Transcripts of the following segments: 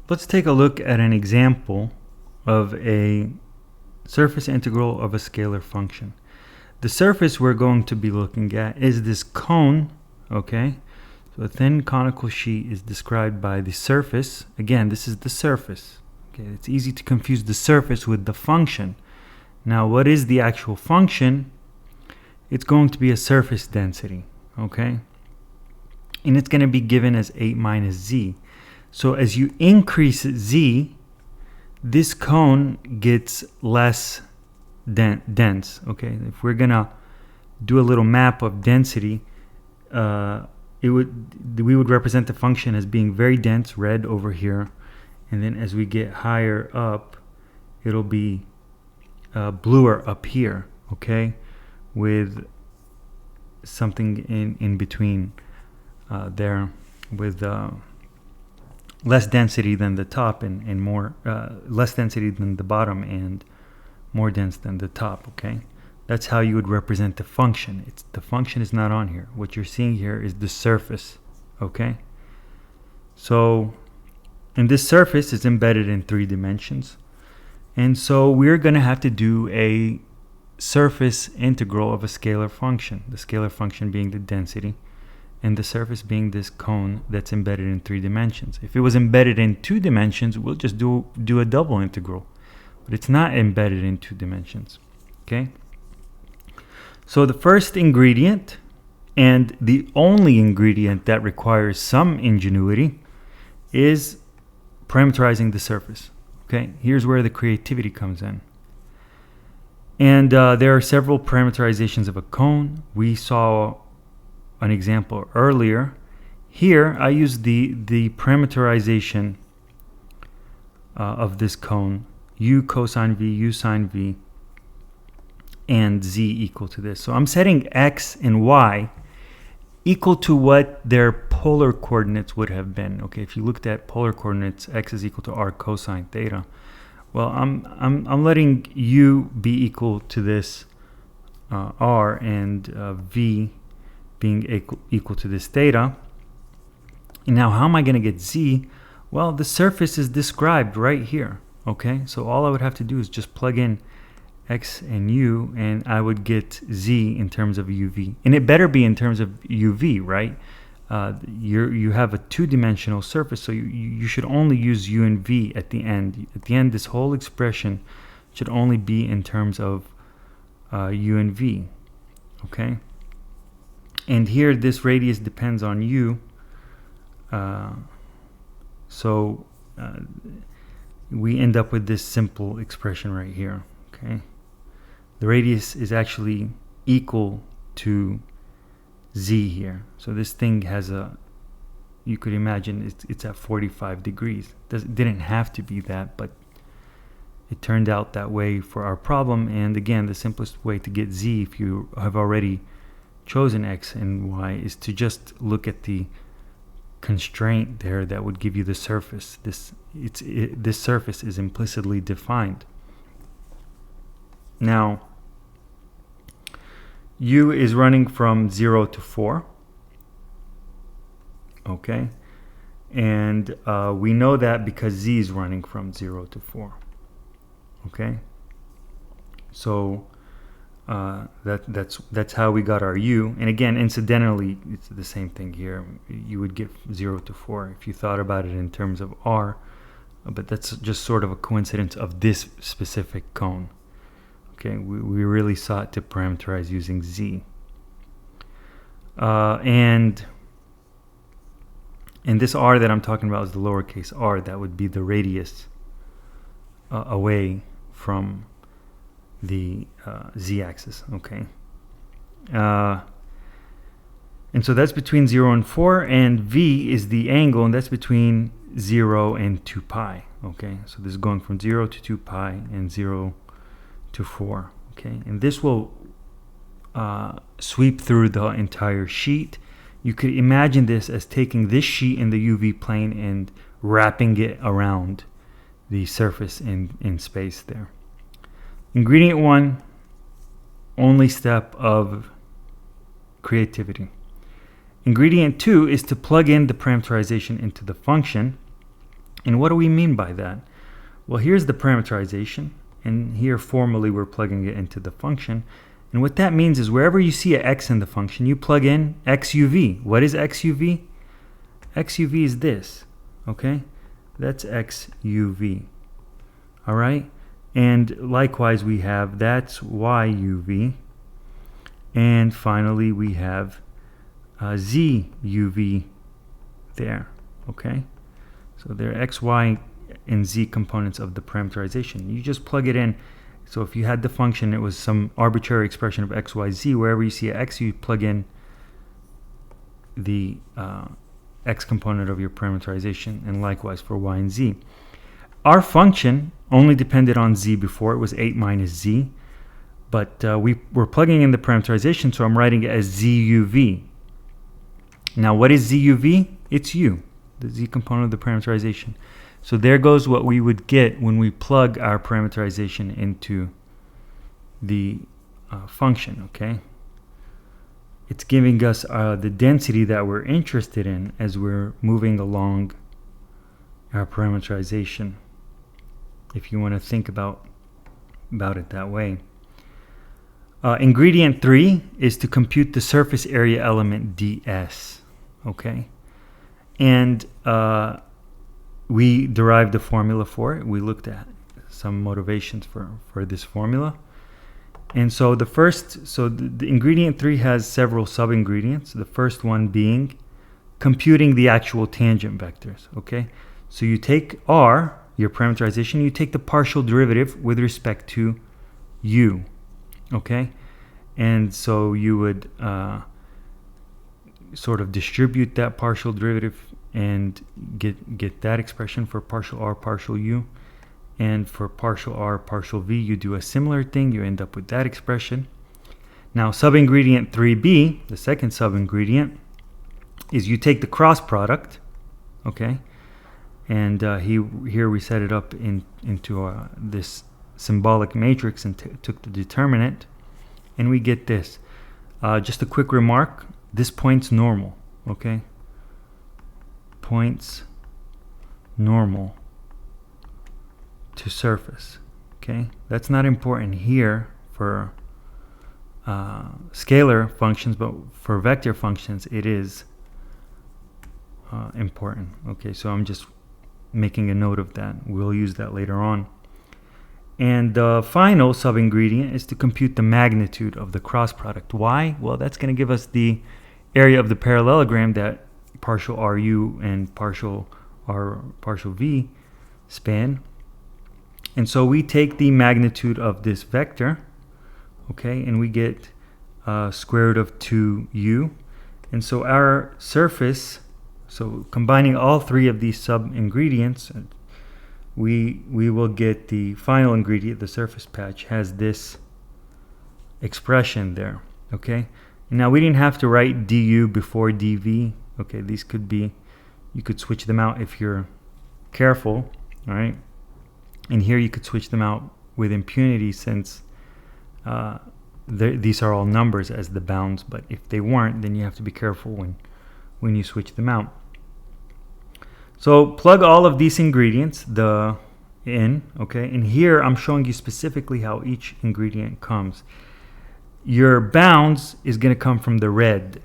let's take a look at an example of a surface integral of a scalar function. The surface we're going to be looking at is this cone, okay? So a thin conical sheet is described by the surface. Again, this is the surface. Okay, it's easy to confuse the surface with the function. Now, what is the actual function? It's going to be a surface density, okay? And it's going to be given as 8 minus z. So as you increase z, this cone gets less dense, okay? If we're going to do a little map of density, we would represent the function as being very dense, red over here. And then as we get higher up, it'll be bluer up here, okay? With something in between there with less density than the top and more less density than the bottom and more dense than the top, okay? That's how you would represent the function. The function is not on here. What you're seeing here is the surface, okay? So, and this surface is embedded in 3 dimensions. And so we're going to have to do a surface integral of a scalar function. The scalar function being the density, and the surface being this cone that's embedded in 3 dimensions. If it was embedded in 2 dimensions, we'll just do a double integral. But it's not embedded in 2 dimensions, okay? So the first ingredient, and the only ingredient that requires some ingenuity, is parameterizing the surface. Okay, here's where the creativity comes in. And there are several parameterizations of a cone. We saw an example earlier. Here, I use the parameterization of this cone, u cosine v, u sine v, and z equal to this. So I'm setting x and y equal to what their polar coordinates would have been. Okay, if you looked at polar coordinates, x is equal to r cosine theta. Well, I'm letting u be equal to this r and v being equal to this theta. And now how am I going to get z? Well, the surface is described right here. Okay, so all I would have to do is just plug in x and u, and I would get z in terms of uv. And it better be in terms of uv, right? You have a 2-dimensional surface, so you should only use u and v at the end. At the end, this whole expression should only be in terms of u and v, okay? And here, this radius depends on u, so we end up with this simple expression right here, okay? The radius is actually equal to z here. So this thing has you could imagine it's at 45 degrees. It didn't have to be that, but it turned out that way for our problem. And again, the simplest way to get z, if you have already chosen x and y, is to just look at the constraint there that would give you the surface. This surface is implicitly defined. Now, u is running from 0 to 4, okay? And we know that because z is running from 0 to 4, okay? So that's how we got our u. And again, incidentally, it's the same thing here. You would get 0 to 4 if you thought about it in terms of r, but that's just sort of a coincidence of this specific cone. Okay, we really sought to parameterize using z. And this r that I'm talking about is the lowercase r. That would be the radius away from the z-axis, okay? And so that's between 0 and 4, and v is the angle, and that's between 0 and 2 pi, okay? So this is going from 0 to 2 pi and 0 to 4, okay? And this will sweep through the entire sheet. You could imagine this as taking this sheet in the UV plane and wrapping it around the surface in space there. Ingredient 1, only step of creativity. Ingredient 2 is to plug in the parameterization into the function. And what do we mean by that? Well, here's the parameterization, and here formally we're plugging it into the function. And what that means is wherever you see an x in the function, you plug in xuv. What is xuv? xuv is this, okay? That's xuv, all right? And likewise, we have that's yuv. And finally, we have zuv there, okay? So they're x, y, and z components of the parameterization. You just plug it in. So if you had the function, it was some arbitrary expression of x, y, z. Wherever you see an x, you plug in the x component of your parameterization, and likewise for y and z. Our function only depended on z before. It was 8 minus z. But we were plugging in the parameterization, so I'm writing it as zuv. Now, what is zuv? It's u, the z component of the parameterization. So there goes what we would get when we plug our parameterization into the function, okay? It's giving us the density that we're interested in as we're moving along our parameterization, if you want to think about it that way. Ingredient 3 is to compute the surface area element ds, okay? And we derived the formula for it. We looked at some motivations for this formula. And so the ingredient 3 has several sub-ingredients. The first one being computing the actual tangent vectors, okay? So you take r, your parameterization, you take the partial derivative with respect to u, okay? And so you would sort of distribute that partial derivative and get that expression for partial r, partial u. And for partial r, partial v, you do a similar thing. You end up with that expression. Now, sub-ingredient 3b, the second sub-ingredient, is you take the cross product, okay? And here we set it up into this symbolic matrix and took the determinant. And we get this. Just a quick remark. This point's normal, okay? Points normal to surface, okay? That's not important here for scalar functions, but for vector functions it is important. Okay, so I'm just making a note of that. We'll use that later on. And the final sub-ingredient is to compute the magnitude of the cross product. Why? Well, that's going to give us the area of the parallelogram that partial RU and partial R, partial V span. And so we take the magnitude of this vector, okay, and we get square root of 2u. And so our surface, so combining all three of these sub-ingredients, we will get the final ingredient, the surface patch, has this expression there, okay? And now we didn't have to write du before dv, okay? These could be, you could switch them out if you're careful, all right? And here you could switch them out with impunity since these are all numbers as the bounds, but if they weren't, then you have to be careful when you switch them out. So plug all of these ingredients in, okay? And here I'm showing you specifically how each ingredient comes. Your bounds is going to come from the red.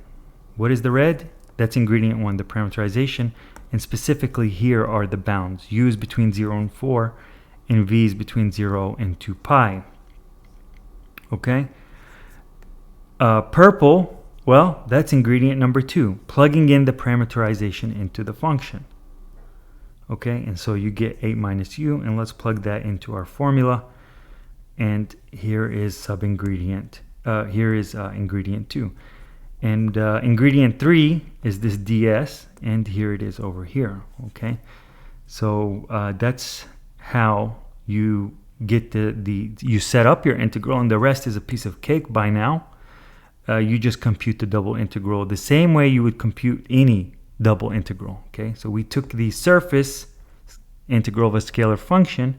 What is the red? That's ingredient 1, the parameterization. And specifically here are the bounds. U is between 0 and 4, and V is between 0 and 2 pi. Okay? Purple, well, that's ingredient number 2, plugging in the parameterization into the function. Okay, and so you get 8 minus u, and let's plug that into our formula. And here is sub-ingredient. Here is ingredient 2. And ingredient 3 is this ds, and here it is over here. Okay, so that's how you get you set up your integral, and the rest is a piece of cake by now. You just compute the double integral the same way you would compute any double integral. Okay, so we took the surface integral of a scalar function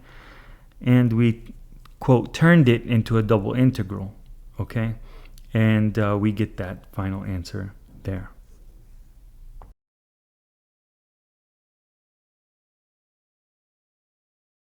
and we quote turned it into a double integral. Okay, and we get that final answer there.